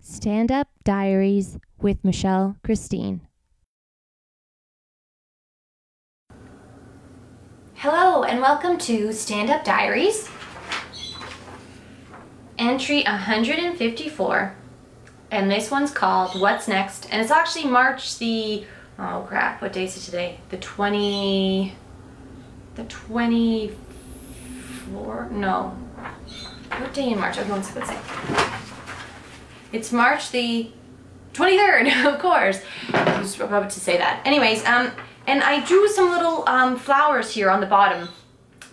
Stand Up Diaries with Michelle Christine. Hello and welcome to Stand Up Diaries. Entry 154, and this one's called What's Next? And it's actually March the, oh crap, what day is it today? The 24, no. What day in March? Okay, one second, let's see. It's March the 23rd, of course. I was about to say that. Anyways, and I drew some little flowers here on the bottom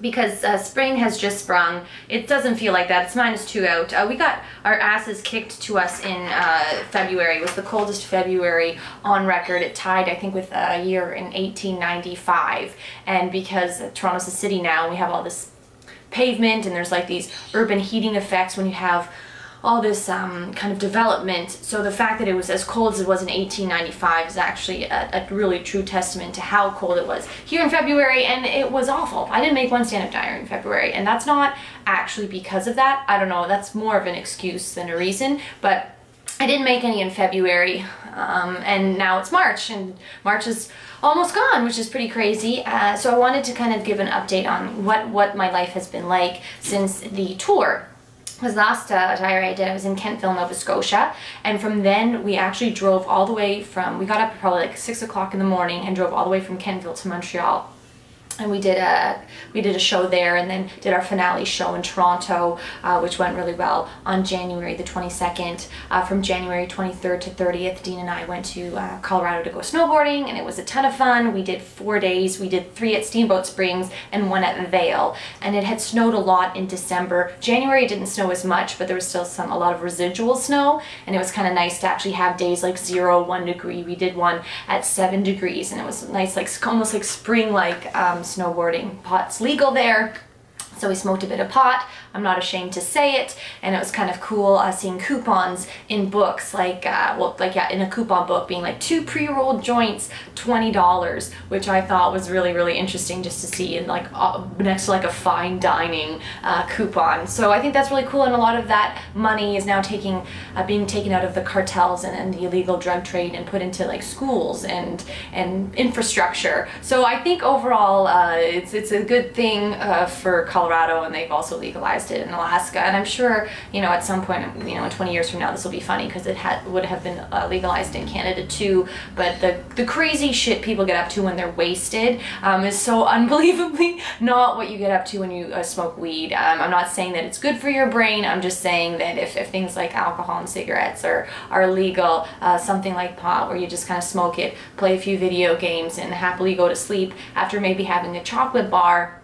because spring has just sprung. It doesn't feel like that. It's -2 out. We got our asses kicked to us in February. It was the coldest February on record. It tied, I think, with a year in 1895. And because Toronto's a city now, we have all this pavement and there's like these urban heating effects when you have all this kind of development. So the fact that it was as cold as it was in 1895 is actually a really true testament to how cold it was here in February, and it was awful. I didn't make one stand-up diary in February, and that's not actually because of that. I don't know, that's more of an excuse than a reason, but I didn't make any in February, and now it's March, and March is almost gone, which is pretty crazy. So I wanted to kind of give an update on what my life has been like since the tour. Was last diary I did, I was in Kentville, Nova Scotia, and from then we actually drove all the way from, we got up at probably like 6 o'clock in the morning and drove all the way from Kentville to Montreal. And we did a show there, and then did our finale show in Toronto, which went really well on January the 22nd. From January 23rd to 30th, Dean and I went to Colorado to go snowboarding, and it was a ton of fun. We did 4 days. We did 3 at Steamboat Springs and 1 at Vail. And it had snowed a lot in December. January didn't snow as much, but there was still a lot of residual snow, and it was kind of nice to actually have days like 0, 1 degree. We did one at 7 degrees, and it was nice, like almost like spring-like snowboarding. Pot's legal there, so we smoked a bit of pot. I'm not ashamed to say it, and it was kind of cool seeing coupons in books, like in a coupon book being like 2 pre-rolled joints, $20, which I thought was really interesting just to see, in like next to like a fine dining coupon. So I think that's really cool, and a lot of that money is now being taken out of the cartels and the illegal drug trade and put into like schools and infrastructure. So I think overall it's a good thing for Colorado, and they've also legalized it in Alaska, and I'm sure, you know, at some point, you know, in 20 years from now, this will be funny because it would have been legalized in Canada too. But the crazy shit people get up to when they're wasted is so unbelievably not what you get up to when you smoke weed. I'm not saying that it's good for your brain. I'm just saying that if things like alcohol and cigarettes are legal, something like pot, where you just kind of smoke it, play a few video games, and happily go to sleep after maybe having a chocolate bar,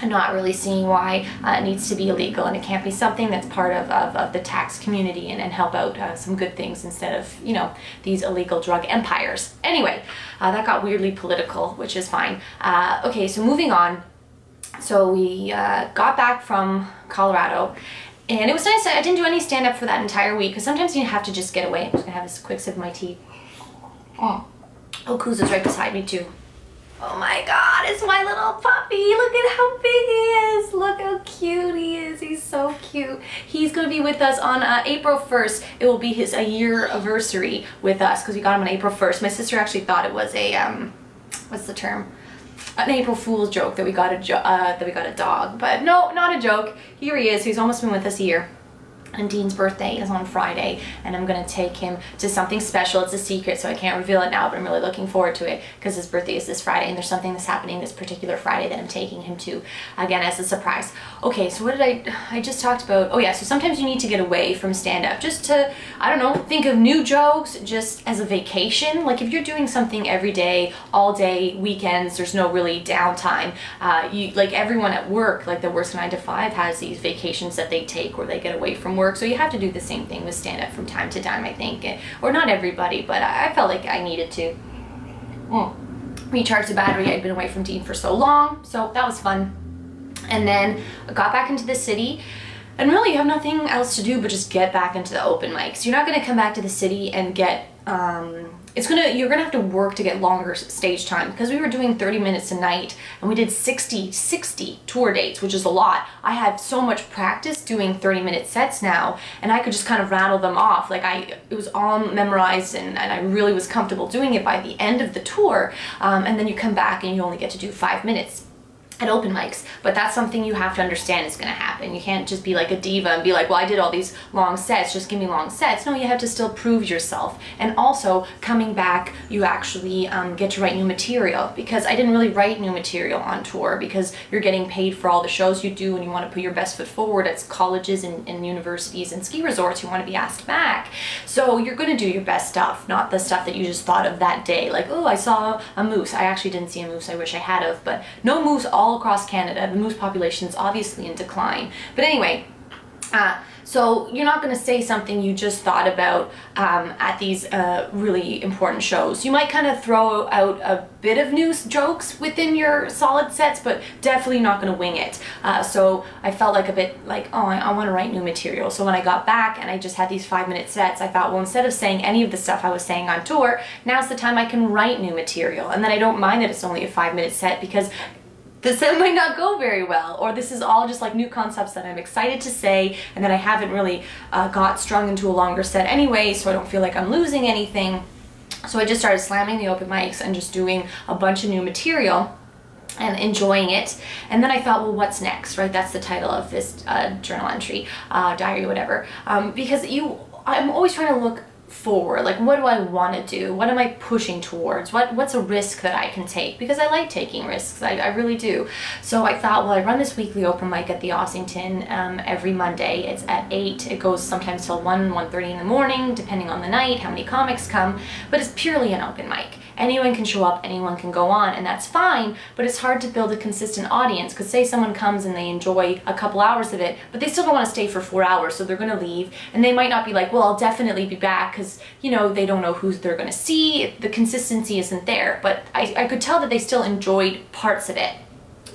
I'm not really seeing why it needs to be illegal, and it can't be something that's part of the tax community and help out some good things instead of, you know, these illegal drug empires. Anyway, that got weirdly political, which is fine. Okay, so moving on. So we got back from Colorado, and it was nice. I didn't do any stand-up for that entire week, because sometimes you have to just get away. I'm just gonna have this quick sip of my tea. Oh, Kuza's right beside me too. Oh my god, it's my little puppy. Look at how big he is. Look how cute he is. He's so cute. He's going to be with us on April 1st. It will be his year anniversary with us, because we got him on April 1st. My sister actually thought it was a, what's the term? An April Fool's joke that we got a dog. But no, not a joke. Here he is. He's almost been with us a year. And Dean's birthday is on Friday, and I'm gonna take him to something special. It's a secret, so I can't reveal it now, but I'm really looking forward to it because his birthday is this Friday, and there's something that's happening this particular Friday that I'm taking him to, again, as a surprise. Okay, so what did I just talked about, oh yeah, so sometimes you need to get away from stand-up just to, I don't know, think of new jokes just as a vacation. Like if you're doing something every day, all day, weekends, there's no really downtime. Like everyone at work, like that works 9 to 5, has these vacations that they take where they get away from work. So you have to do the same thing with stand-up from time to time, I think. Or not everybody, but I felt like I needed to. Recharge the battery. I'd been away from Dean for so long, so that was fun. And then I got back into the city, and really you have nothing else to do but just get back into the open mics. You're not going to come back to the city and get you're gonna have to work to get longer stage time, because we were doing 30 minutes a night and we did 60 tour dates, which is a lot. I have so much practice doing 30-minute sets now, and I could just kind of rattle them off. Like it was all memorized, and I really was comfortable doing it by the end of the tour. And then you come back and you only get to do 5 minutes at open mics. But that's something you have to understand is going to happen. You can't just be like a diva and be like, well, I did all these long sets, just give me long sets. No, you have to still prove yourself. And also, coming back, you actually get to write new material, because I didn't really write new material on tour, because you're getting paid for all the shows you do and you want to put your best foot forward at colleges and universities and ski resorts. You want to be asked back. So you're going to do your best stuff, not the stuff that you just thought of that day. Like, oh, I saw a moose. I actually didn't see a moose. I wish I had of, but no moose all across Canada. The moose population is obviously in decline. But anyway, so you're not going to say something you just thought about at these really important shows. You might kind of throw out a bit of new jokes within your solid sets, but definitely not going to wing it. So I felt like a bit like, oh, I want to write new material. So when I got back and I just had these 5-minute sets, I thought, well, instead of saying any of the stuff I was saying on tour, now's the time I can write new material. And then I don't mind that it's only a 5-minute set, because the set might not go very well, or this is all just like new concepts that I'm excited to say and that I haven't really got strung into a longer set anyway, so I don't feel like I'm losing anything. So I just started slamming the open mics and just doing a bunch of new material and enjoying it. And then I thought, well, what's next, right? That's the title of this journal entry, diary, whatever. Because I'm always trying to look forward. Like, what do I want to do? What am I pushing towards? What's a risk that I can take? Because I like taking risks. I really do. So I thought, well, I run this weekly open mic at the Ossington every Monday. It's at 8. It goes sometimes till 1:30 in the morning, depending on the night, how many comics come. But it's purely an open mic. Anyone can show up, anyone can go on, and that's fine, but it's hard to build a consistent audience, because say someone comes and they enjoy a couple hours of it, but they still don't want to stay for 4 hours, so they're going to leave, and they might not be like, well, I'll definitely be back, because, you know, they don't know who they're going to see, the consistency isn't there, but I could tell that they still enjoyed parts of it.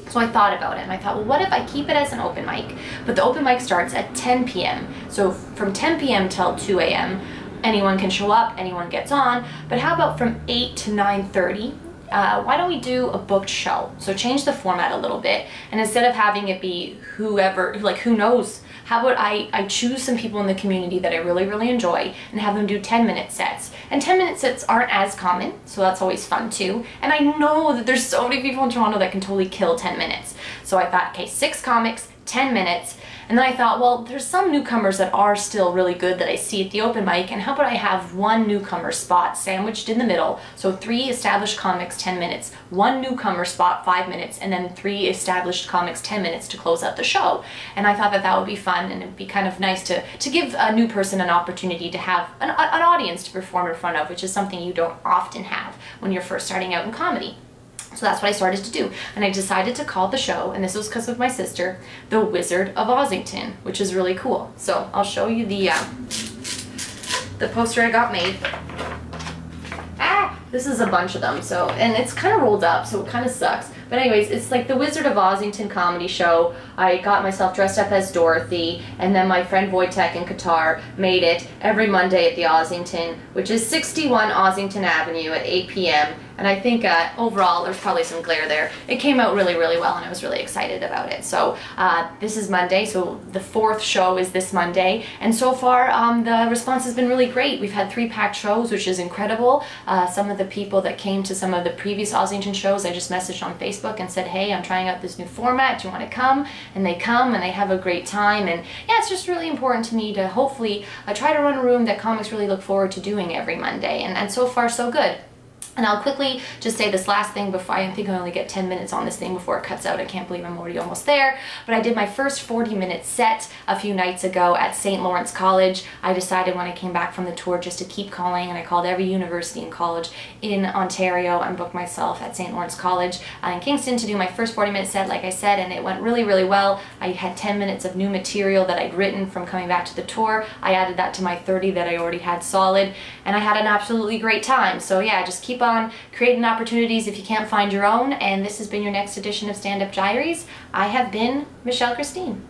So I thought about it, and I thought, well, what if I keep it as an open mic, but the open mic starts at 10 p.m., so from 10 p.m. till 2 a.m., anyone can show up, anyone gets on, but how about from 8 to 9:30? Why don't we do a booked show? So change the format a little bit, and instead of having it be whoever, like who knows, how about I choose some people in the community that I really enjoy and have them do 10-minute sets. And 10-minute sets aren't as common, so that's always fun too. And I know that there's so many people in Toronto that can totally kill 10 minutes. So I thought, okay, 6 comics, 10 minutes. And then I thought, well, there's some newcomers that are still really good that I see at the open mic, and how about I have 1 newcomer spot sandwiched in the middle, so 3 established comics, 10 minutes, 1 newcomer spot, 5 minutes, and then 3 established comics, 10 minutes to close out the show. And I thought that that would be fun, and it'd be kind of nice to give a new person an opportunity to have an audience to perform in front of, which is something you don't often have when you're first starting out in comedy. So that's what I started to do, and I decided to call the show, and this was because of my sister, The Wizard of Ossington, which is really cool. So I'll show you the poster I got made. This is a bunch of them, so, and it's kind of rolled up, so it kind of sucks. But anyways, it's like the Wizard of Ossington comedy show. I got myself dressed up as Dorothy, and then my friend Wojtek in Qatar made it every Monday at the Ossington, which is 61 Ossington Avenue at 8 p.m. And I think overall, there's probably some glare there. It came out really well, and I was really excited about it. So this is Monday, so the 4th show is this Monday. And so far, the response has been really great. We've had 3 packed shows, which is incredible. Some of the people that came to some of the previous Ossington shows, I just messaged on Facebook and said, hey, I'm trying out this new format. Do you want to come? And they come, and they have a great time. And yeah, it's just really important to me to hopefully try to run a room that comics really look forward to doing every Monday. And so far, so good. And I'll quickly just say this last thing before, I think I only get 10 minutes on this thing before it cuts out. I can't believe I'm already almost there. But I did my first 40-minute set a few nights ago at St. Lawrence College. I decided when I came back from the tour just to keep calling, and I called every university and college in Ontario and booked myself at St. Lawrence College in Kingston to do my first 40-minute set, like I said, and it went really well. I had 10 minutes of new material that I'd written from coming back to the tour. I added that to my 30 that I already had solid, and I had an absolutely great time. So yeah, just keep on creating opportunities if you can't find your own, and this has been your next edition of Stand Up Diaries. I have been Michelle Christine.